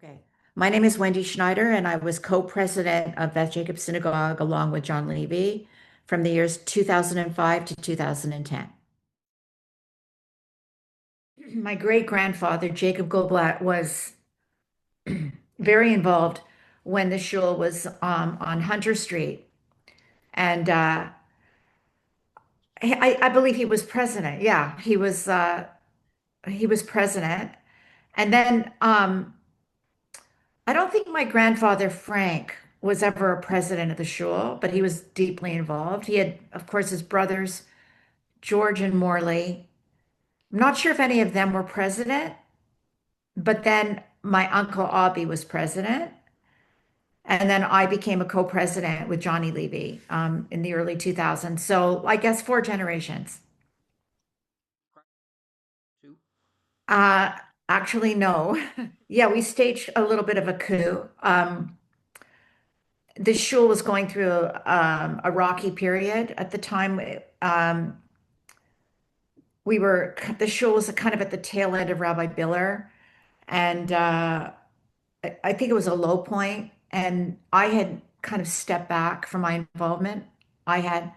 Okay. My name is Wendy Schneider, and I was co-president of Beth Jacob Synagogue along with John Levy from the years 2005 to 2010. My great-grandfather, Jacob Goldblatt, was very involved when the shul was on Hunter Street. And I believe he was president. Yeah, he was president. And then I don't think my grandfather Frank was ever a president of the shul, but he was deeply involved. He had, of course, his brothers, George and Morley. I'm not sure if any of them were president, but then my uncle Aubie was president. And then I became a co-president with Johnny Levy in the early 2000s. So I guess four generations. Two. Uh, Actually, no. Yeah, we staged a little bit of a coup. The shul was going through a rocky period at the time. The shul was kind of at the tail end of Rabbi Biller, and I think it was a low point, and I had kind of stepped back from my involvement. I had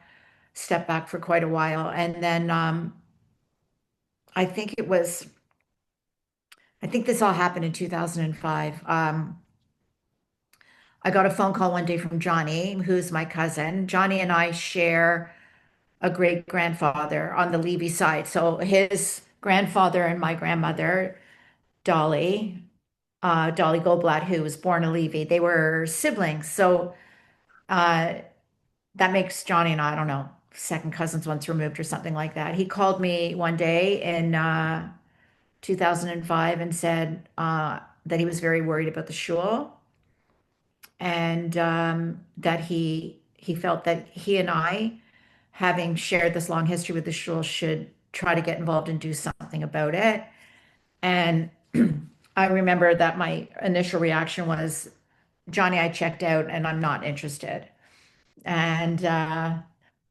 stepped back for quite a while, and then I think it was, I think this all happened in 2005. I got a phone call one day from Johnny, who's my cousin. Johnny and I share a great grandfather on the Levy side. So his grandfather and my grandmother, Dolly, Dolly Goldblatt, who was born a Levy, they were siblings. So uh, that makes Johnny and I don't know, second cousins once removed or something like that. He called me one day in 2005 and said that he was very worried about the shul and that he felt that he and I, having shared this long history with the shul, should try to get involved and do something about it. And I remember that my initial reaction was, Johnny, I checked out and I'm not interested. And and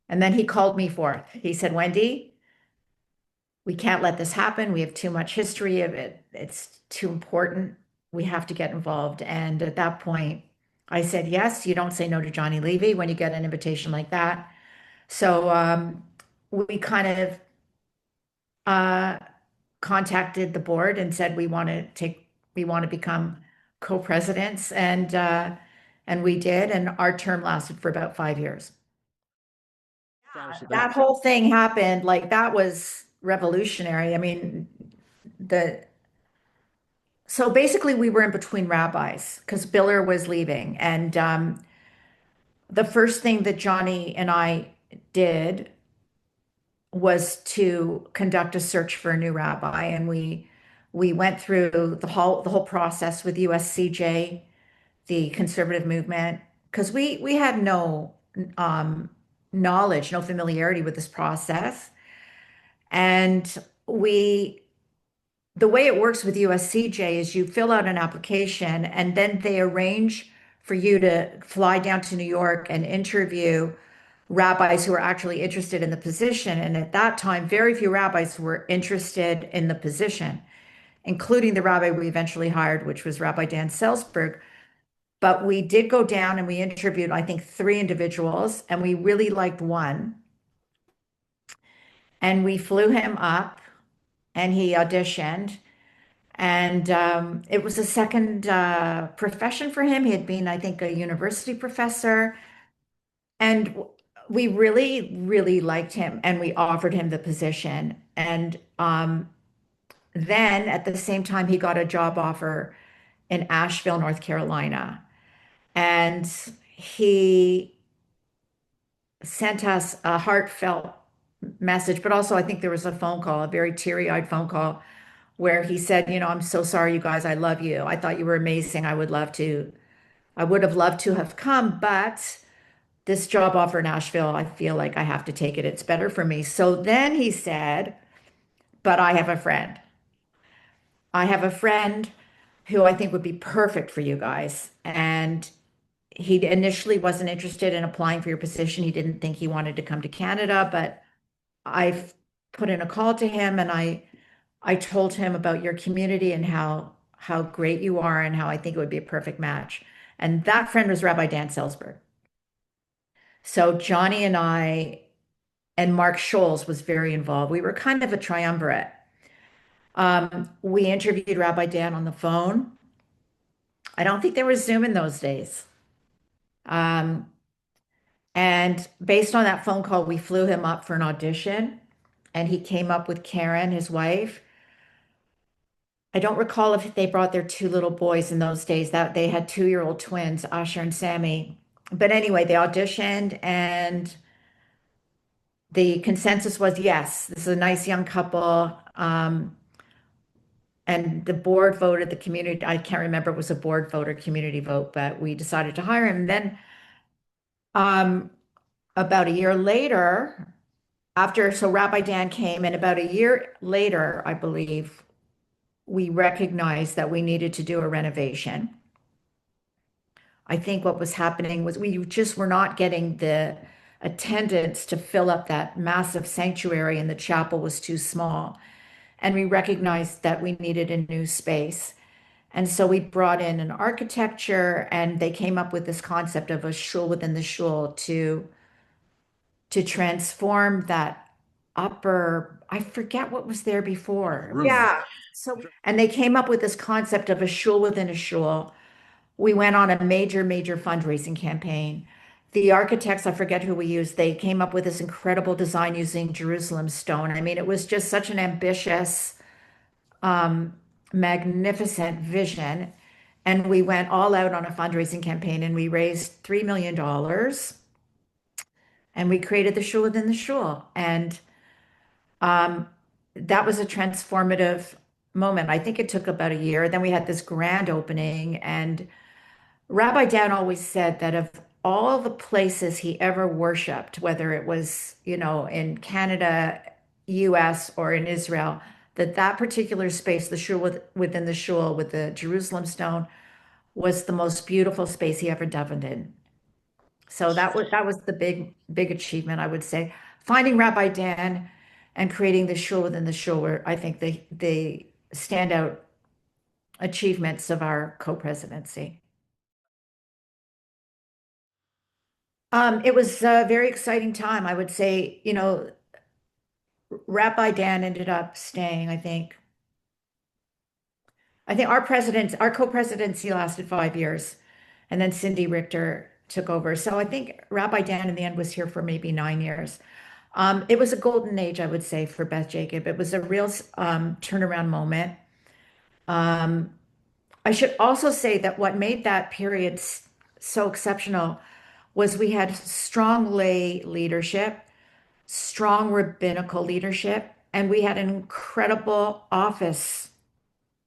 then he called me forth. He said, Wendy, we can't let this happen. We have too much history of it. It's too important. We have to get involved. And at that point, I said, yes, you don't say no to Johnny Levy when you get an invitation like that. So we kind of uh, contacted the board and said we want to become co-presidents, and we did, and our term lasted for about 5 years. Established that. That whole thing happened, like that was revolutionary. I mean, the so basically we were in between rabbis because Biller was leaving, and the first thing that Johnny and I did was to conduct a search for a new rabbi, and we went through the whole process with USCJ, the conservative movement, because we had no um, knowledge, no familiarity with this process, and we the way it works with USCJ is you fill out an application and then they arrange for you to fly down to New York and interview rabbis who are actually interested in the position. And at that time, very few rabbis were interested in the position, including the rabbi we eventually hired, which was Rabbi Dan Selsberg. But we did go down and we interviewed, I think, three individuals, and we really liked one. And we flew him up and he auditioned. And it was a second profession for him. He had been, I think, a university professor. And we really, really liked him and we offered him the position. And then at the same time, he got a job offer in Asheville, North Carolina. And he sent us a heartfelt message, but also I think there was a phone call, a very teary-eyed phone call, where he said, I'm so sorry, you guys, I love you. I thought you were amazing. I would have loved to have come, but this job offer in Nashville, I feel like I have to take it. It's better for me. So then he said, but I have a friend. I have a friend who I think would be perfect for you guys. And he initially wasn't interested in applying for your position. He didn't think he wanted to come to Canada, but I've put in a call to him and I told him about your community and how great you are and how I think it would be a perfect match. And that friend was Rabbi Dan Salzberg. So Johnny and I and Mark Scholes was very involved. We were kind of a triumvirate. We interviewed Rabbi Dan on the phone. I don't think there was Zoom in those days. Um, and based on that phone call, we flew him up for an audition, and he came up with Karen, his wife. I don't recall if they brought their two little boys in those days, that they had 2-year-old twins, Asher and Sammy. But anyway, they auditioned, and the consensus was yes, this is a nice young couple. And the board voted, the community, I can't remember if it was a board vote or community vote, but we decided to hire him. And then um, about a year later, so Rabbi Dan came, and about a year later, I believe, we recognized that we needed to do a renovation. I think what was happening was we just were not getting the attendance to fill up that massive sanctuary, and the chapel was too small. And we recognized that we needed a new space. And so we brought in an architecture, and they came up with this concept of a shul within the shul to transform that upper, I forget what was there before. Roof. Yeah. So, and they came up with this concept of a shul within a shul. We went on a major, major fundraising campaign. The architects, I forget who we used, they came up with this incredible design using Jerusalem stone. I mean, it was just such an ambitious, um, magnificent vision. And we went all out on a fundraising campaign, and we raised $3 million dollars, and we created the shul within the shul. And um, that was a transformative moment. I think it took about a year. Then we had this grand opening, and Rabbi Dan always said that of all the places he ever worshiped, whether it was, in Canada, US, or in Israel, that particular space, the shul within the shul with the Jerusalem stone, was the most beautiful space he ever davened in. So that was the big achievement, I would say. Finding Rabbi Dan and creating the shul within the shul were, I think, the standout achievements of our co-presidency. It was a very exciting time. I would say, Rabbi Dan ended up staying, I think. Our co-presidency lasted 5 years, and then Cindy Richter took over. So I think Rabbi Dan in the end was here for maybe 9 years. It was a golden age, I would say, for Beth Jacob. It was a real turnaround moment. Um, I should also say that what made that period so exceptional was we had strong lay leadership, strong rabbinical leadership, and we had an incredible office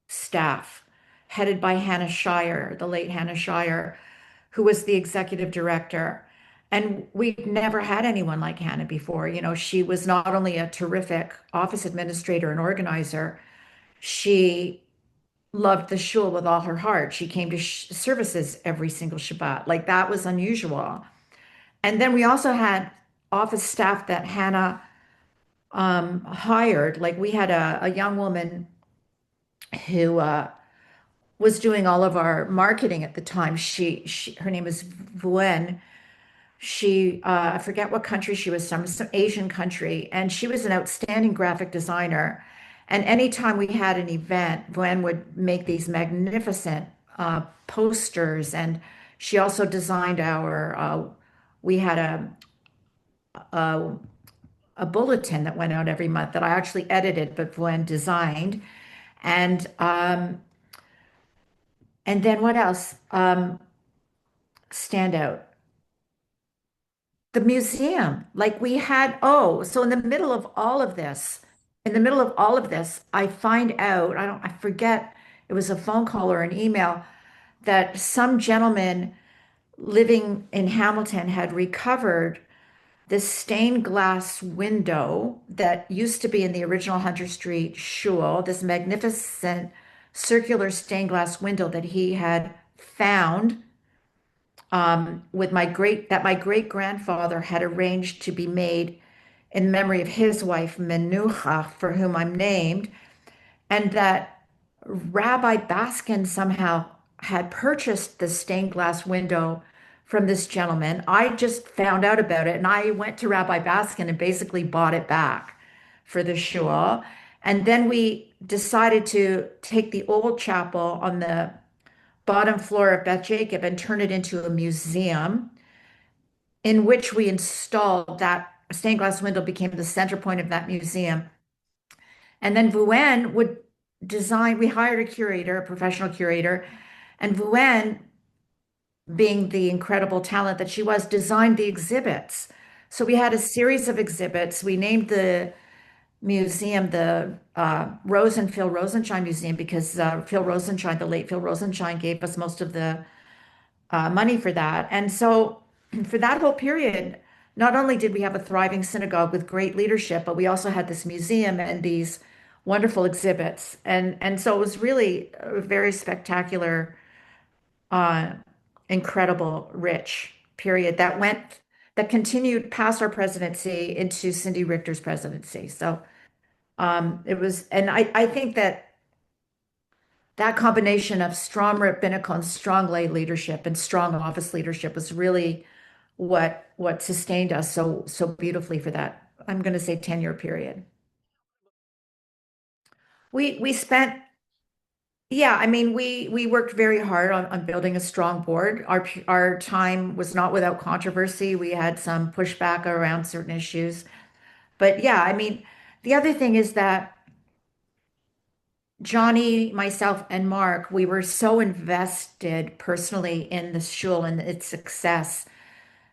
staff headed by Hannah Shire, the late Hannah Shire, who was the executive director. And we'd never had anyone like Hannah before. She was not only a terrific office administrator and organizer, she loved the shul with all her heart. She came to services every single Shabbat. Like that was unusual. And then we also had office staff that Hannah hired. Like we had a young woman who was doing all of our marketing at the time. Her name is Wen. I forget what country she was from, some Asian country, and she was an outstanding graphic designer. And anytime we had an event, Gwen would make these magnificent posters, and she also designed we had a, a bulletin that went out every month that I actually edited, but Gwen designed. And and then what else? Stand out. The museum, like we had, so in the middle of all of this, I find out, I forget, it was a phone call or an email that some gentleman living in Hamilton had recovered this stained glass window that used to be in the original Hunter Street shul, this magnificent circular stained glass window that he had found with my great grandfather had arranged to be made in memory of his wife Menucha, for whom I'm named, and that Rabbi Baskin somehow had purchased the stained glass window from this gentleman. I just found out about it and I went to Rabbi Baskin and basically bought it back for the shul. And then we decided to take the old chapel on the bottom floor of Beth Jacob and turn it into a museum in which we installed that stained glass window became the center point of that museum. And then Vuen would design, we hired a curator, a professional curator, and Vuen, being the incredible talent that she was, designed the exhibits. So we had a series of exhibits. We named the museum the Phil Rosenshine Museum because Phil Rosenshine, the late Phil Rosenshine, gave us most of the money for that. And so for that whole period, not only did we have a thriving synagogue with great leadership, but we also had this museum and these wonderful exhibits. And so it was really a very spectacular, uh, incredible, rich period that continued past our presidency into Cindy Richter's presidency. So it was, and I think that that combination of strong rabbinical and strong lay leadership and strong office leadership was really what sustained us so beautifully for that, I'm going to say 10-year period. We spent, yeah, I mean, we worked very hard on building a strong board. Our time was not without controversy. We had some pushback around certain issues. But yeah, I mean, the other thing is that Johnny, myself, and Mark, we were so invested personally in the shul and its success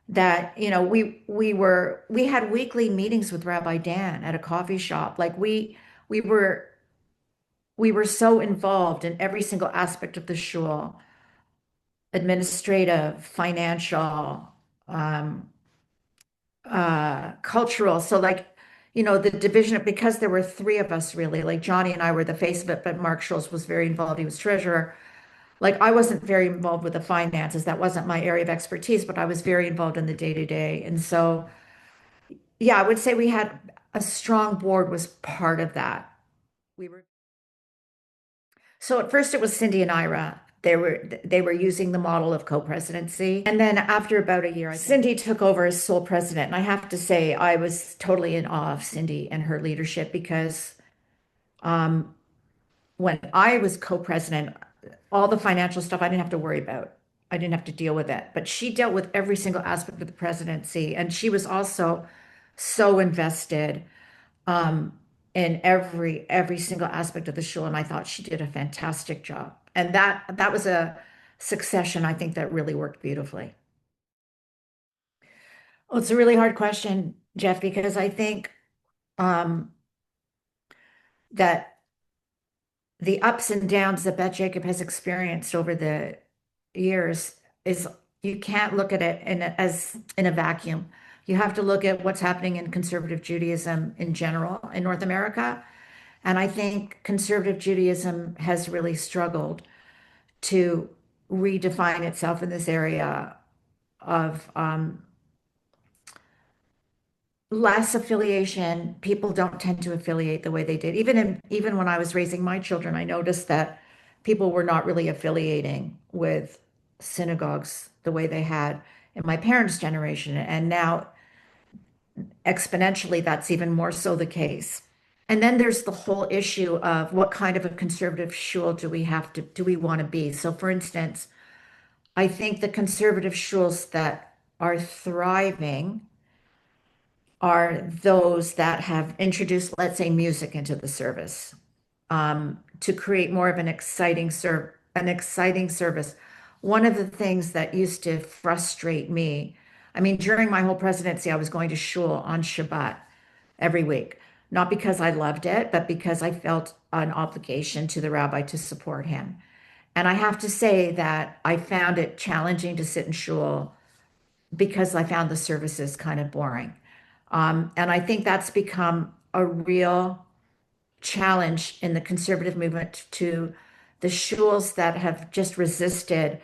that, we had weekly meetings with Rabbi Dan at a coffee shop. Like we were we were so involved in every single aspect of the shul, administrative, financial, um, cultural. So like, the division, because there were three of us really, like Johnny and I were the face of it, but Mark Schultz was very involved. He was treasurer. Like I wasn't very involved with the finances. That wasn't my area of expertise, but I was very involved in the day to day. And so, yeah, I would say we had a strong board was part of that. We were So at first it was Cindy and Ira. They were using the model of co-presidency. And then after about a year, Cindy took over as sole president. And I have to say, I was totally in awe of Cindy and her leadership because um, when I was co-president, all the financial stuff I didn't have to worry about. I didn't have to deal with it. But she dealt with every single aspect of the presidency. And she was also so invested um, in every single aspect of the show, and I thought she did a fantastic job. And that was a succession I think that really worked beautifully. Well, it's a really hard question, Jeff, because I think um, that the ups and downs that Beth Jacob has experienced over the years is you can't look at it as in a vacuum. You have to look at what's happening in conservative Judaism in general in North America. And I think conservative Judaism has really struggled to redefine itself in this area of less affiliation. People don't tend to affiliate the way they did. Even when I was raising my children, I noticed that people were not really affiliating with synagogues the way they had in my parents' generation. And now exponentially, that's even more so the case. And then there's the whole issue of what kind of a conservative shul do we want to be? So for instance, I think the conservative shuls that are thriving are those that have introduced, let's say, music into the service, to create more of an exciting service. One of the things that used to frustrate me, I mean, during my whole presidency, I was going to shul on Shabbat every week, not because I loved it, but because I felt an obligation to the rabbi to support him. And I have to say that I found it challenging to sit in shul because I found the services kind of boring. And I think that's become a real challenge in the conservative movement to the shuls that have just resisted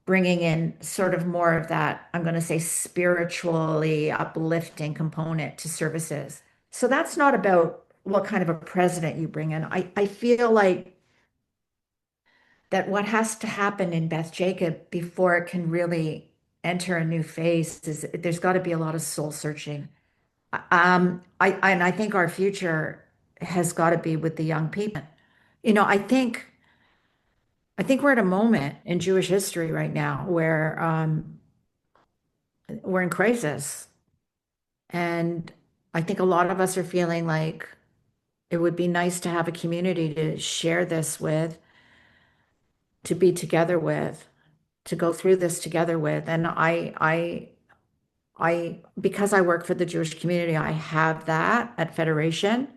bringing in sort of more of that, I'm going to say, spiritually uplifting component to services. So that's not about what kind of a president you bring in. I feel like that what has to happen in Beth Jacob before it can really enter a new phase is there's got to be a lot of soul searching. And I think our future has got to be with the young people. You know, I think we're at a moment in Jewish history right now where we're in crisis, and I think a lot of us are feeling like it would be nice to have a community to share this with, to be together with, to go through this together with. And because I work for the Jewish community, I have that at Federation.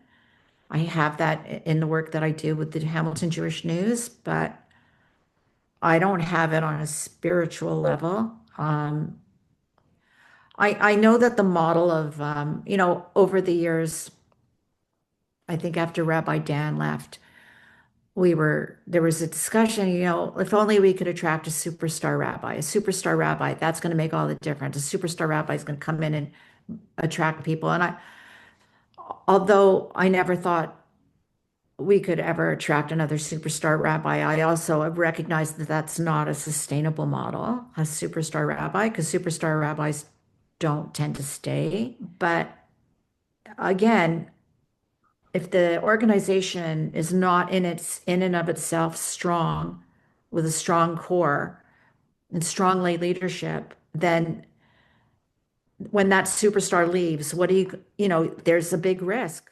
I have that in the work that I do with the Hamilton Jewish News, but I don't have it on a spiritual level. I know that the model of, over the years, I think after Rabbi Dan left, there was a discussion, if only we could attract a superstar rabbi, that's going to make all the difference. A superstar rabbi is going to come in and attract people. Although I never thought we could ever attract another superstar rabbi, I also have recognized that that's not a sustainable model, a superstar rabbi, because superstar rabbis don't tend to stay. But again, if the organization is not in and of itself strong, with a strong core and strong lay leadership, then when that superstar leaves, there's a big risk